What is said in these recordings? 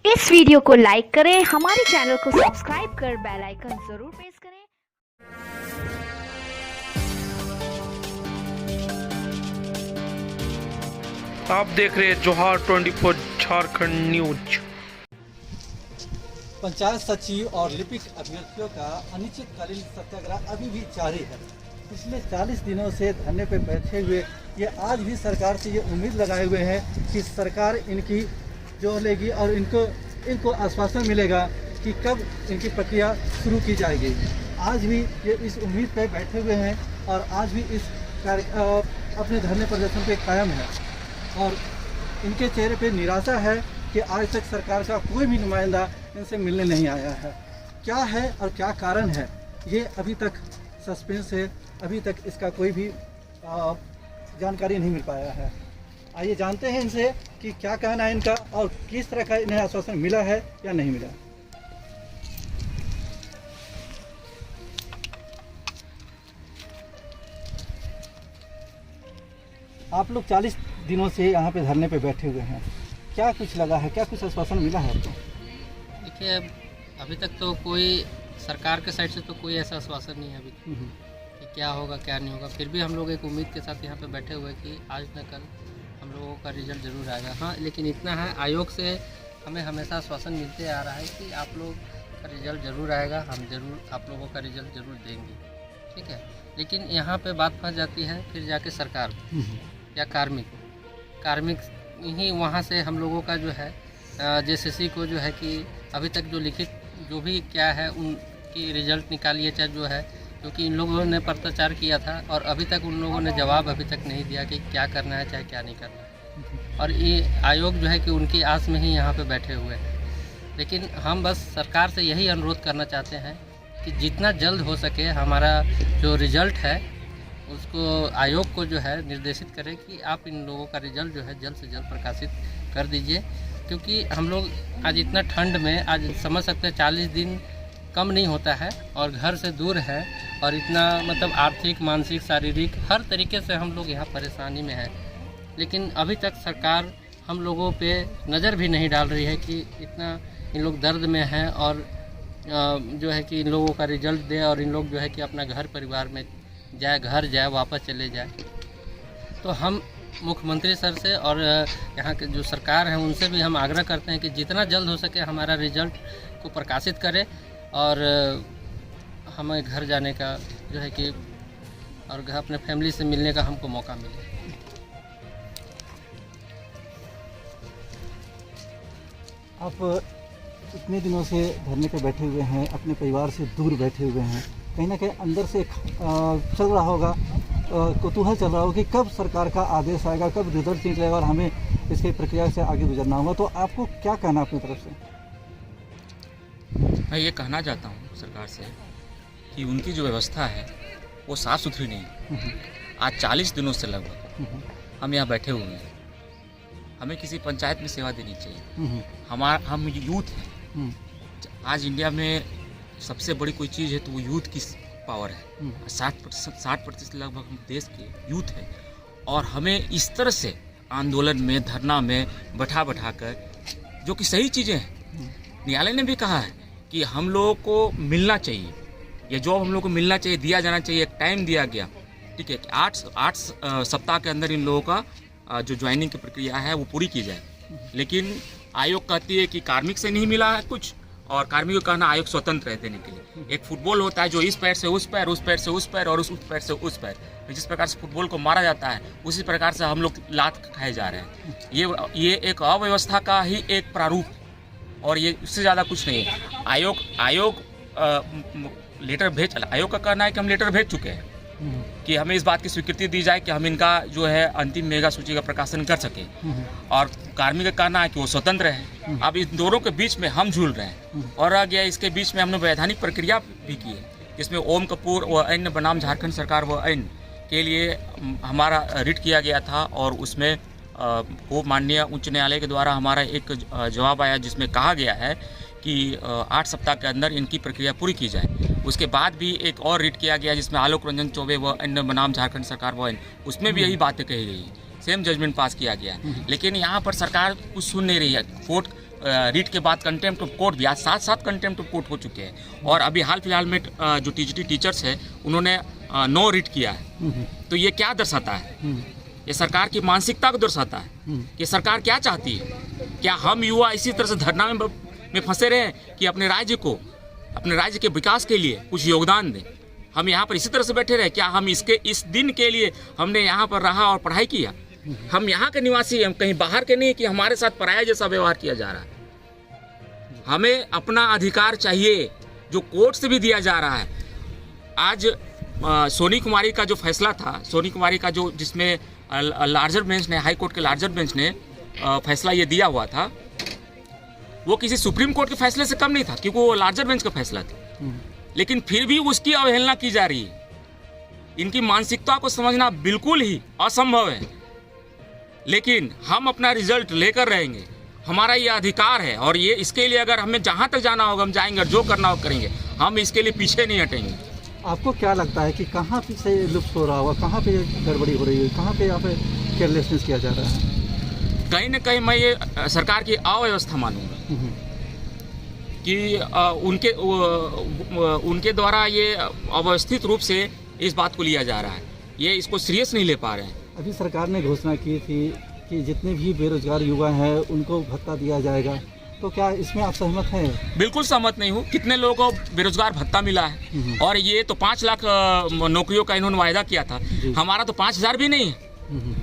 इस वीडियो को लाइक करें, हमारे चैनल को सब्सक्राइब कर बेल आइकन जरूर प्रेस करें। आप देख रहे हैं जोहार 24 झारखंड न्यूज। पंचायत सचिव और लिपिक अभ्यर्थियों का अनिश्चितकालीन सत्याग्रह अभी भी जारी है। पिछले 40 दिनों से धरने पर बैठे हुए ये आज भी सरकार से ये उम्मीद लगाए हुए हैं कि सरकार इनकी जो लेगी और इनको आश्वासन मिलेगा कि कब इनकी प्रक्रिया शुरू की जाएगी। आज भी ये इस उम्मीद पर बैठे हुए हैं और आज भी इस अपने धरने प्रदर्शन पे कायम है और इनके चेहरे पे निराशा है कि आज तक सरकार का कोई भी नुमाइंदा इनसे मिलने नहीं आया है। क्या है और क्या कारण है, ये अभी तक सस्पेंस है, अभी तक इसका कोई भी जानकारी नहीं मिल पाया है। आइए जानते हैं इनसे कि क्या कहना है इनका और किस तरह का इन्हें आश्वासन मिला है या नहीं मिला। आप लोग 40 दिनों से यहाँ पे धरने पे बैठे हुए हैं, क्या कुछ लगा है, क्या कुछ आश्वासन मिला है आपको? देखिए, अभी तक तो कोई सरकार के साइड से तो कोई ऐसा आश्वासन नहीं है अभी कि क्या होगा क्या नहीं होगा। फिर भी हम लोग एक उम्मीद के साथ यहाँ पे बैठे हुए कि आज न कल हम लोगों का रिजल्ट ज़रूर आएगा। हाँ, लेकिन इतना है, आयोग से हमें हमेशा आश्वासन मिलते आ रहा है कि आप लोग का रिजल्ट ज़रूर आएगा, हम ज़रूर आप लोगों का रिजल्ट ज़रूर देंगे, ठीक है। लेकिन यहाँ पे बात फंस जाती है फिर जाके सरकार या कार्मिक ही वहाँ से हम लोगों का जो है जेसीसी को जो है कि अभी तक जो लिखित जो भी क्या है उनकी रिजल्ट निकालिए, चाहे जो है, क्योंकि इन लोगों ने पत्राचार किया था और अभी तक उन लोगों ने जवाब अभी तक नहीं दिया कि क्या करना है चाहे क्या नहीं करना है। और ये आयोग जो है कि उनकी आस में ही यहाँ पे बैठे हुए हैं। लेकिन हम बस सरकार से यही अनुरोध करना चाहते हैं कि जितना जल्द हो सके हमारा जो रिजल्ट है उसको आयोग को जो है निर्देशित करें कि आप इन लोगों का रिजल्ट जो है जल्द से जल्द प्रकाशित कर दीजिए। क्योंकि हम लोग आज इतना ठंड में, आज समझ सकते हैं 40 दिन कम नहीं होता है और घर से दूर है और इतना मतलब आर्थिक, मानसिक, शारीरिक हर तरीके से हम लोग यहाँ परेशानी में हैं। लेकिन अभी तक सरकार हम लोगों पे नज़र भी नहीं डाल रही है कि इतना इन लोग दर्द में हैं और जो है कि इन लोगों का रिजल्ट दे और इन लोग जो है कि अपना घर परिवार में जाए, घर जाए, वापस चले जाए। तो हम मुख्यमंत्री सर से और यहाँ के जो सरकार है उनसे भी हम आग्रह करते हैं कि जितना जल्द हो सके हमारा रिजल्ट को प्रकाशित करें और हमें घर जाने का जो है कि और अपने फैमिली से मिलने का हमको मौका मिले। आप इतने दिनों से धरने पे बैठे हुए हैं, अपने परिवार से दूर बैठे हुए हैं, कहीं ना कहीं अंदर से चल रहा होगा, कौतूहल चल रहा होगा कि कब सरकार का आदेश आएगा, कब रिजल्ट निकलेगा और हमें इसकी प्रक्रिया से आगे गुजरना होगा। तो आपको क्या कहना अपनी तरफ से? मैं ये कहना चाहता हूँ सरकार से कि उनकी जो व्यवस्था है वो साफ़ सुथरी नहीं है। आज 40 दिनों से लगभग हम यहाँ बैठे हुए हैं। हमें किसी पंचायत में सेवा देनी चाहिए। हम यूथ हैं। आज इंडिया में सबसे बड़ी कोई चीज़ है तो वो यूथ की पावर है। 60% लगभग हम देश के यूथ हैं और हमें इस तरह से आंदोलन में, धरना में बैठा कर, जो कि सही चीज़ें हैं, न्यायालय ने भी कहा है कि हम लोगों को मिलना चाहिए, ये जॉब हम लोग को मिलना चाहिए, दिया जाना चाहिए। एक टाइम दिया गया, ठीक है, कि 8 सप्ताह के अंदर इन लोगों का जो ज्वाइनिंग की प्रक्रिया है वो पूरी की जाए। लेकिन आयोग कहती है कि कार्मिक से नहीं मिला है कुछ और कार्मिक को कहना आयोग स्वतंत्र है देने के लिए। एक फुटबॉल होता है जो इस पैर से उस पैर, उस पैर से उस पैर और उस पैर से उस पैर, जिस प्रकार से फुटबॉल को मारा जाता है उसी प्रकार से हम लोग लात खाए जा रहे हैं। ये एक अव्यवस्था का ही एक प्रारूप और ये उससे ज़्यादा कुछ नहीं है। आयोग लेटर भेज, आयोग का कहना है कि हम लेटर भेज चुके हैं कि हमें इस बात की स्वीकृति दी जाए कि हम इनका जो है अंतिम मेगा सूची का प्रकाशन कर सके और कार्मिक का कहना है कि वो स्वतंत्र है। अब इन दोनों के बीच में हम झूल रहे हैं और आ गया इसके बीच में हमने वैधानिक प्रक्रिया भी की है जिसमें ओम कपूर व अन्य बनाम झारखंड सरकार व अन्य के लिए हमारा रिट किया गया था और उसमें वो माननीय उच्च न्यायालय के द्वारा हमारा एक जवाब आया जिसमें कहा गया है कि 8 सप्ताह के अंदर इनकी प्रक्रिया पूरी की जाए। उसके बाद भी एक और रिट किया गया जिसमें आलोक रंजन चौबे व अन्य बनाम झारखंड सरकार व उसमें भी यही बातें कही गई, सेम जजमेंट पास किया गया। लेकिन यहाँ पर सरकार कुछ सुन नहीं रही है। कोर्ट रीट के बाद कंटेम्प्ट ऑफ कोर्ट भी, आज 7 कंटेम्प्ट ऑफ कोर्ट हो चुके हैं। और अभी हाल फिलहाल में जो टीजीटी टीचर्स है उन्होंने नो रीट किया है। तो ये क्या दर्शाता है? ये सरकार की मानसिकता को दर्शाता है कि सरकार क्या चाहती है। क्या हम युवा इसी तरह से धरना में फंसे रहे कि अपने राज्य के विकास के लिए कुछ योगदान दें? हम यहाँ पर इसी तरह से बैठे रहे? क्या हम इस दिन के लिए हमने यहाँ पर रहा और पढ़ाई किया? हम यहाँ के निवासी, हम कहीं बाहर के नहीं कि हमारे साथ पराया जैसा व्यवहार किया जा रहा है। हमें अपना अधिकार चाहिए जो कोर्ट से भी दिया जा रहा है। आज सोनी कुमारी का जो फैसला था, सोनी कुमारी का जो जिसमें लार्जर बेंच ने, हाई कोर्ट के लार्जर बेंच ने फैसला ये दिया हुआ था, वो किसी सुप्रीम कोर्ट के फैसले से कम नहीं था, क्योंकि वो लार्जर बेंच का फैसला था। लेकिन फिर भी उसकी अवहेलना की जा रही है। इनकी मानसिकता को समझना बिल्कुल ही असंभव है। लेकिन हम अपना रिजल्ट लेकर रहेंगे, हमारा ये अधिकार है। और ये इसके लिए अगर हमें जहाँ तक जाना होगा हम जाएंगे, और जो करना होगा करेंगे। हम इसके लिए पीछे नहीं हटेंगे। आपको क्या लगता है कि कहाँ पे से लुप्त हो रहा होगा, कहाँ पे गड़बड़ी हो रही है, कहाँ पे यहाँ पे केयरलेसनेस किया जा रहा है? कहीं न कहीं मैं ये सरकार की अव्यवस्था मानूंगा कि उनके द्वारा ये अव्यवस्थित रूप से इस बात को लिया जा रहा है। ये इसको सीरियस नहीं ले पा रहे हैं। अभी सरकार ने घोषणा की थी कि जितने भी बेरोजगार युवा हैं उनको भत्ता दिया जाएगा, तो क्या इसमें आप सहमत हैं? बिल्कुल सहमत नहीं हूँ। कितने लोगों को बेरोजगार भत्ता मिला है? और ये तो 5 लाख नौकरियों का इन्होंने वायदा किया था। हमारा तो 5,000 भी नहीं है,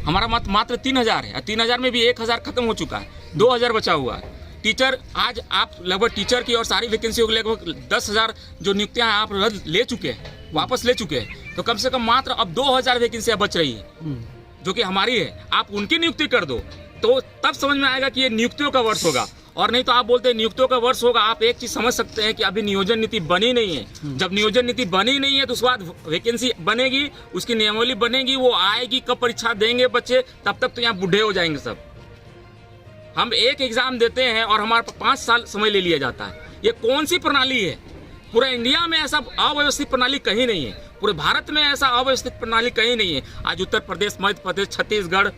हमारा मात्र 3,000 है। 3,000 में भी 1,000 खत्म हो चुका है, 2,000 बचा हुआ है। टीचर, आज आप लगभग टीचर की और सारी वैकेंसी को लगभग 10,000 जो नियुक्तियां आप रद्द ले चुके हैं, वापस ले चुके हैं। तो कम से कम मात्र अब 2,000 वैकेंसियां बच रही है जो कि हमारी है। आप उनकी नियुक्ति कर दो तो तब समझ में आएगा कि ये नियुक्तियों का वर्ष होगा। और नहीं तो आप बोलते हैं नियुक्तियों का वर्ष होगा। आप एक चीज समझ सकते हैं कि अभी नियोजन नीति बनी नहीं है। जब नियोजन नीति बनी नहीं है तो उसके बाद वैकेंसी बनेगी, उसकी नियमावली बनेगी, वो आएगी, कब परीक्षा देंगे बच्चे, तब तक तो यहाँ बूढ़े हो जाएंगे सब। हम एक एग्जाम देते हैं और हमारे 5 साल समय ले लिया जाता है। ये कौन सी प्रणाली है? पूरे इंडिया में ऐसा अव्यवस्थित प्रणाली कहीं नहीं है। पूरे भारत में ऐसा अव्यवस्थित प्रणाली कहीं नहीं है। आज उत्तर प्रदेश, मध्य प्रदेश, छत्तीसगढ़,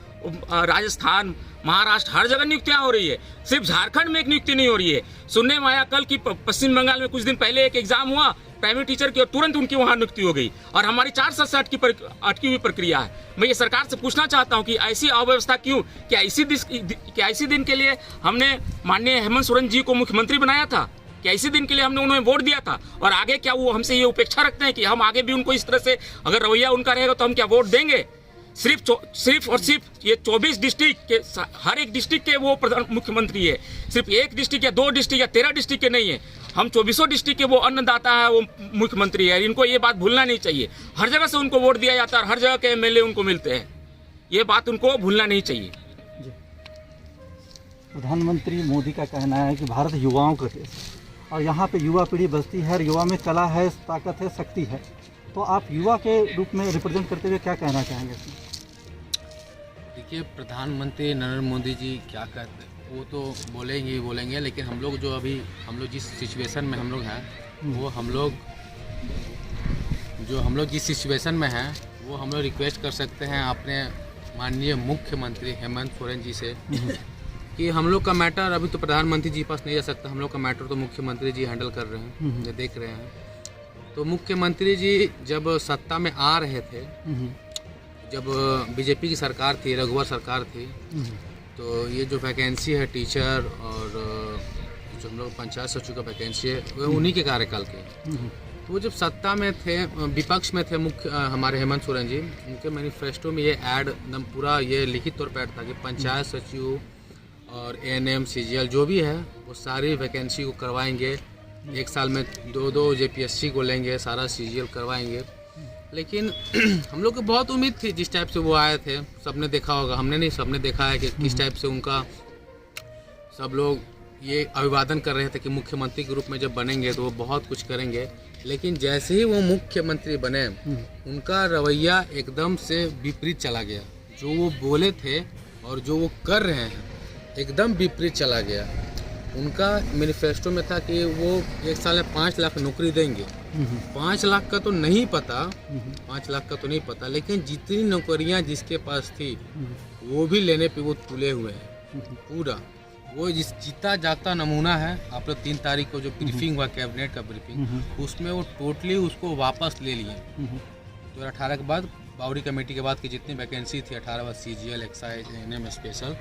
राजस्थान, महाराष्ट्र, हर जगह नियुक्तियां हो रही है। सिर्फ झारखंड में एक नियुक्ति नहीं हो रही है। सुनने में आया कल की पश्चिम बंगाल में कुछ दिन पहले एक एग्जाम हुआ प्राइमरी टीचर की और तुरंत उनकी वहां नियुक्ति हो गई। और हमारी 4 साल से अटकी हुई प्रक्रिया है। मैं ये सरकार से पूछना चाहता हूं कि ऐसी अव्यवस्था क्यों? क्या इसी दिन के लिए हमने माननीय हेमंत सोरेन जी को मुख्यमंत्री बनाया था? क्या इसी दिन के लिए हमने उन्हें वोट दिया था? और आगे क्या वो हमसे ये उपेक्षा रखते हैं कि हम आगे भी उनको इस तरह से अगर रवैया उनका रहेगा तो हम क्या वोट देंगे? सिर्फ और सिर्फ ये 24 डिस्ट्रिक्ट के, हर एक डिस्ट्रिक्ट के वो प्रधान मुख्यमंत्री है। सिर्फ एक डिस्ट्रिक्ट या 2 डिस्ट्रिक्ट या 13 डिस्ट्रिक्ट के नहीं है। हम 24 डिस्ट्रिक्ट के वो अन्नदाता है, वो मुख्यमंत्री है। इनको ये बात भूलना नहीं चाहिए। हर जगह से उनको वोट दिया जाता है, हर जगह के MLA उनको मिलते हैं। ये बात उनको भूलना नहीं चाहिए। प्रधानमंत्री मोदी का कहना है कि भारत युवाओं का देश है और यहाँ पे युवा पीढ़ी बसती है और युवा में कला है, ताकत है, शक्ति है। तो आप युवा के रूप में रिप्रेजेंट करते हुए क्या कहना चाहेंगे? देखिए, प्रधानमंत्री नरेंद्र मोदी जी क्या कहते हैं वो तो बोलेंगे, लेकिन हम लोग जिस सिचुएशन में हम लोग हैं, वो हम लोग जिस सिचुएशन में हैं वो हम लोग रिक्वेस्ट कर सकते हैं अपने माननीय मुख्यमंत्री हेमंत सोरेन जी से कि हम लोग का मैटर अभी तो प्रधानमंत्री जी पास नहीं जा सकता। हम लोग का मैटर तो मुख्यमंत्री जी हैंडल कर रहे हैं, ये देख रहे हैं। तो मुख्यमंत्री जी जब सत्ता में आ रहे थे, जब बीजेपी की सरकार थी, रघुवर सरकार थी, तो ये जो वैकेंसी है टीचर और जो हम लोग पंचायत सचिव का वैकेंसी है वो उन्हीं के कार्यकाल के। तो वो जब सत्ता में थे, विपक्ष में थे हमारे हेमंत सोरेन जी, उनके मैनिफेस्टो में ये ऐड पूरा ये लिखित तौर पर था कि पंचायत सचिव और ANM CGL जो भी है वो सारी वैकेंसी को करवाएंगे। 1 साल में 2 JPSC को लेंगे, सारा CGL करवाएंगे। लेकिन हम लोग को बहुत उम्मीद थी जिस टाइप से वो आए थे। सबने देखा होगा, हमने नहीं, सबने देखा है कि किस टाइप से उनका सब लोग ये अभिवादन कर रहे थे कि मुख्यमंत्री के रूप में जब बनेंगे तो वो बहुत कुछ करेंगे। लेकिन जैसे ही वो मुख्यमंत्री बने, उनका रवैया एकदम से विपरीत चला गया। जो वो बोले थे और जो वो कर रहे हैं एकदम विपरीत चला गया। उनका मैनिफेस्टो में था कि वो 1 साल में 5 लाख नौकरी देंगे। 5 लाख का तो नहीं पता, 5 लाख का तो नहीं पता, लेकिन जितनी नौकरियां जिसके पास थी वो भी लेने पे वो तुले हुए हैं पूरा। वो जिस जीता जागता नमूना है। आप लोग 3 तारीख को जो ब्रीफिंग हुआ कैबिनेट का ब्रीफिंग, उसमें वो टोटली उसको वापस ले लिए। 2018 के बाद बावरी कमेटी के बाद की जितनी वैकेंसी थी 18 बाद CGL, एक्साइज, NM स्पेशल,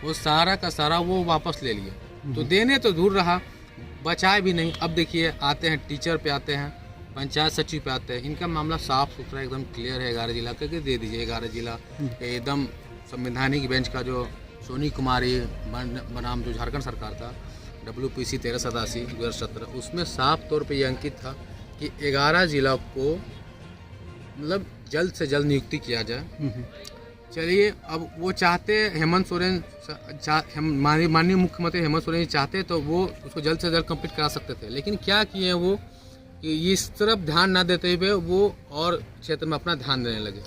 वो सारा का सारा वो वापस ले लिए। तो देने तो दूर रहा, बचाए भी नहीं। अब देखिए आते हैं टीचर पे, आते हैं पंचायत सचिव पे, आते हैं। इनका मामला साफ सुथरा एकदम क्लियर है। 11 जिला करके दे दीजिए। 11 जिला एकदम संवैधानिक बेंच का जो सोनी कुमारी बनाम जो झारखंड सरकार था, WPC 1387 2017, उसमें साफ तौर पे ये अंकित था कि 11 जिला को मतलब जल्द से जल्द नियुक्ति किया जाए। चलिए, अब वो चाहते हेमंत सोरेन, माननीय मुख्यमंत्री हेमंत सोरेन जी चाहते तो वो उसको जल्द से जल्द कंप्लीट करा सकते थे, लेकिन क्या किए वो कि इस तरफ ध्यान ना देते हुए वो और क्षेत्र में अपना ध्यान देने लगे।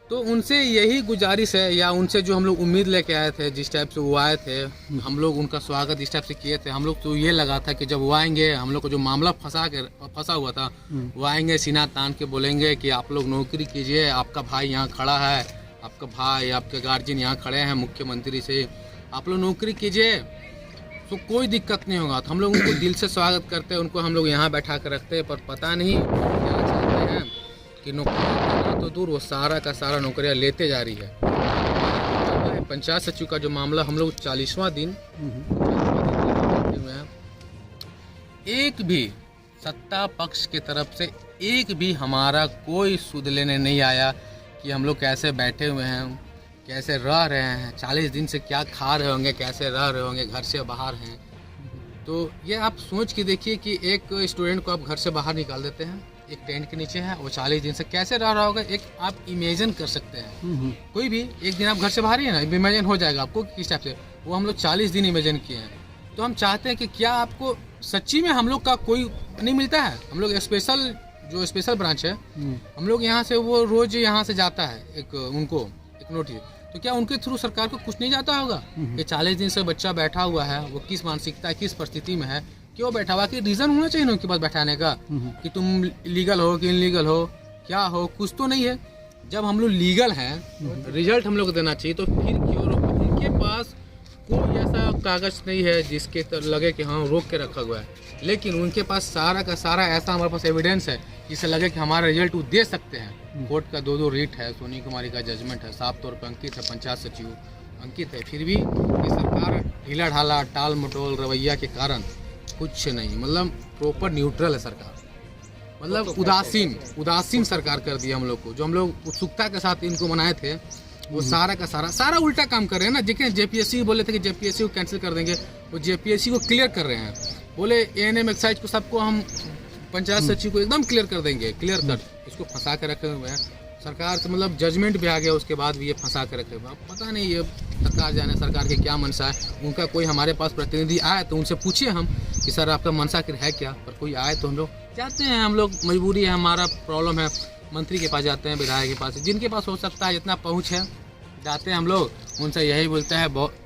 तो उनसे यही गुजारिश है, या उनसे जो हम लोग उम्मीद लेके आए थे, जिस टाइप से वो आए थे, हम लोग उनका स्वागत इस टाइप से किए थे। हम लोग तो ये लगा था कि जब वो आएंगे, हम लोग को जो मामला फंसा हुआ था, वो आएंगे सीना तान के बोलेंगे कि आप लोग नौकरी कीजिए, आपका भाई यहाँ खड़ा है, आपका भाई, आपके गार्जियन यहाँ खड़े हैं मुख्यमंत्री से, आप लोग नौकरी कीजिए तो कोई दिक्कत नहीं होगा। तो हम लोग उनको दिल से स्वागत करते हैं, उनको हम लोग यहाँ बैठा कर रखते हैं। पर पता नहीं क्या चाहते हैं कि नौकरी तो दूर, वो सारा का सारा नौकरियाँ लेते जा रही है। पंचायत सचिव का जो मामला, हम लोग 40वां दिन बैठे हुए हैं, एक भी सत्ता पक्ष की तरफ से एक भी हमारा कोई सुध लेने नहीं आया कि हम लोग कैसे बैठे हुए हैं, कैसे रह रहे हैं, 40 दिन से क्या खा रहे होंगे, कैसे रह रहे होंगे, घर से बाहर हैं। तो ये आप सोच के देखिए कि एक स्टूडेंट को आप घर से बाहर निकाल देते हैं, एक टेंट के नीचे है, वो 40 दिन से कैसे रह रहा होगा, एक आप इमेजिन कर सकते हैं। कोई भी एक दिन आप घर से बाहर ही है ना, इमेजिन हो जाएगा आपको किस टाइप से। वो हम लोग 40 दिन इमेजिन किए हैं। तो हम चाहते हैं कि क्या आपको सच्ची में हम लोग का कोई नहीं मिलता है। हम लोग स्पेशल ब्रांच है, हम लोग यहाँ से, वो रोज यहाँ से जाता है उनको एक नोटिस, तो क्या उनके थ्रू सरकार को कुछ नहीं जाता होगा कि 40 दिन से बच्चा बैठा हुआ है, वो किस मानसिकता, किस परिस्थिति में है, क्यों बैठा हुआ, कि रीजन होना चाहिए ना उनके पास बैठाने का, कि तुम लीगल हो कि इनलीगल हो, क्या हो, कुछ तो नहीं है। जब हम लोग लीगल हैं, रिजल्ट हम लोग को देना चाहिए, तो फिर क्यों उनके पास कोई ऐसा कागज नहीं है जिसके लगे कि हाँ रोक के रखा हुआ है, लेकिन उनके पास सारा का सारा ऐसा हमारे पास एविडेंस है जिससे लगे कि हमारा रिजल्ट वो दे सकते हैं। कोर्ट का 2 रीट है, सोनी कुमारी का जजमेंट है, साफ तौर पर अंकित है, पंचायत सचिव अंकित है, फिर भी ये सरकार ढीला ढाला टाल मटोल रवैया के कारण कुछ नहीं, मतलब प्रॉपर न्यूट्रल है सरकार, मतलब उदासीन सरकार कर दिया हम लोग को। जो हम लोग उत्सुकता के साथ इनको मनाए थे, वो सारा का सारा उल्टा काम कर रहे हैं ना। जिसके JPSC बोले थे कि JPSC को कैंसिल कर देंगे, वो JPSC को क्लियर कर रहे हैं। बोले ANM एक्साइज को सबको हम पंचायत सचिव को एकदम क्लियर कर देंगे, क्लियर कट। इसको फंसा के रखे हुए हैं सरकार से, मतलब जजमेंट भी आ गया उसके बाद भी ये फंसा के रखे हुए। अब पता नहीं ये सरकार जाने सरकार की क्या मनसा है। उनका कोई हमारे पास प्रतिनिधि आए तो उनसे पूछिए हम कि सर आपका मनसा है क्या, पर कोई आए तो हम लोग जाते हैं, हम लोग मजबूरी है, हमारा प्रॉब्लम है, मंत्री के पास जाते हैं, विधायक के पास, जिनके पास हो सकता है जितना पहुँच है जाते हैं हम लोग। उनसे यही बोलते हैं,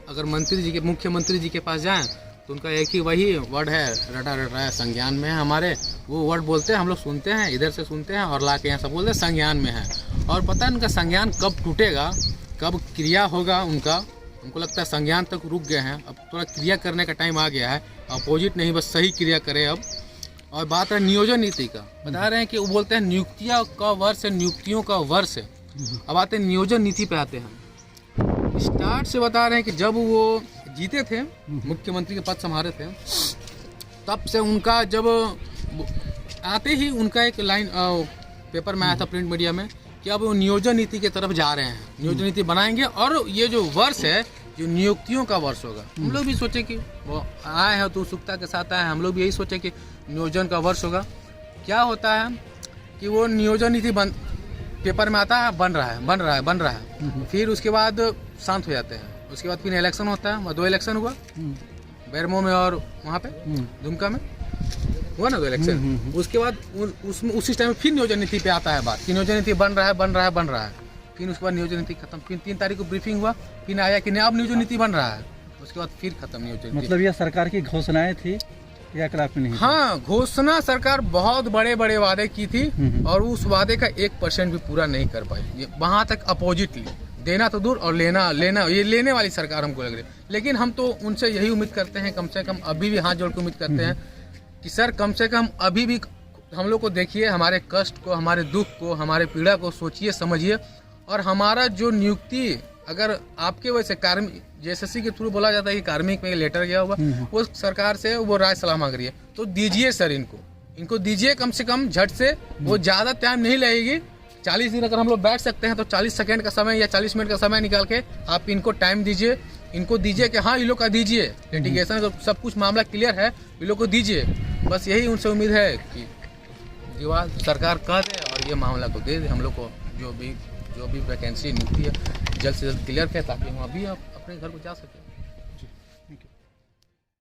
अगर मुख्यमंत्री जी के पास जाएँ तो उनका एक ही वही वर्ड है, रटा है, संज्ञान में है हमारे, वो वर्ड बोलते हैं, हम लोग सुनते हैं, इधर से सुनते हैं और ला के यहाँ सब बोलते हैं संज्ञान में है। और पता है उनका संज्ञान कब टूटेगा, कब क्रिया होगा उनका, हमको लगता है संज्ञान तक रुक गए हैं, अब थोड़ा क्रिया करने का टाइम आ गया है, अपोजिट नहीं बस सही क्रिया करे अब। और बात है नियोजन नीति का, बता रहे हैं कि वो बोलते हैं नियुक्तियों का वर्ष है, नियुक्तियों का वर्ष है। अब आते हैं नियोजन नीति पे आते हैं। स्टार्ट से बता रहे हैं कि जब वो जीते थे, मुख्यमंत्री के पद संभाले थे, तब से उनका, जब आते ही उनका एक लाइन पेपर में आया था प्रिंट मीडिया में कि अब वो नियोजन नीति की तरफ जा रहे हैं, नियोजन नीति बनाएंगे और ये जो वर्ष है जो नियुक्तियों का वर्ष होगा। हम लोग भी सोचे कि वो आए हैं तो उत्सुकता के साथ आए, हम लोग भी यही सोचे कि नियोजन का वर्ष होगा। क्या होता है कि वो नियोजन नीति पेपर में आता है, बन रहा है, फिर उसके बाद शांत हो जाते हैं। उसके बाद फिर इलेक्शन होता है, 2 इलेक्शन हुआ, बेरमो में और वहाँ पे दुमका में हुआ ना 2 इलेक्शन। उसके बाद उसी टाइम फिर नियोजन नीति पे आता है बात कि नियोजन नीति बन रहा है। फिर उसके बाद नियोजन नीति खत्म, फिर 3 तारीख को ब्रीफिंग हुआ, फिर आया कि नहीं अब नियोजन नीति बन रहा है, उसके बाद फिर खत्म नियोजन नीति। मतलब यह सरकार की घोषणाएं थी या खिलाफ नहीं? हाँ, घोषणा सरकार बहुत बड़े वादे की थी और उस वादे का 1% भी पूरा नहीं कर पाई। वहाँ तक अपोजिटली देना तो दूर और लेना ये लेने वाली सरकार हमको लग रही है। लेकिन हम तो उनसे यही उम्मीद करते हैं, कम से कम अभी भी हाथ जोड़ के उम्मीद करते हैं कि सर कम से कम अभी भी हम लोग को देखिए, हमारे कष्ट को, हमारे दुख को, हमारे पीड़ा को सोचिए समझिए, और हमारा जो नियुक्ति अगर आपके वजह से कार्मिक JSSC के थ्रू बोला जाता है कि कार्मिक में लेटर गया हुआ, वो सरकार से वो राय सलाह मांग रही है, तो दीजिए सर, इनको दीजिए कम से कम झट से। वो ज़्यादा टाइम नहीं लगेगी, 40 दिन अगर हम लोग बैठ सकते हैं तो 40 सेकंड का समय या 40 मिनट का समय निकाल के आप इनको टाइम दीजिए, इनको दीजिए कि हाँ ये लोग का दीजिए, लिटिगेशन का सब कुछ मामला क्लियर है, ये लोग को दीजिए। बस यही उनसे उम्मीद है कि सरकार कह दे और ये मामला को दे दे हम लोग को, जो भी वैकेंसी नियुक्ति है जल्द से जल्द क्लियर करे, ताकि हम अभी अपने घर को जा सकें।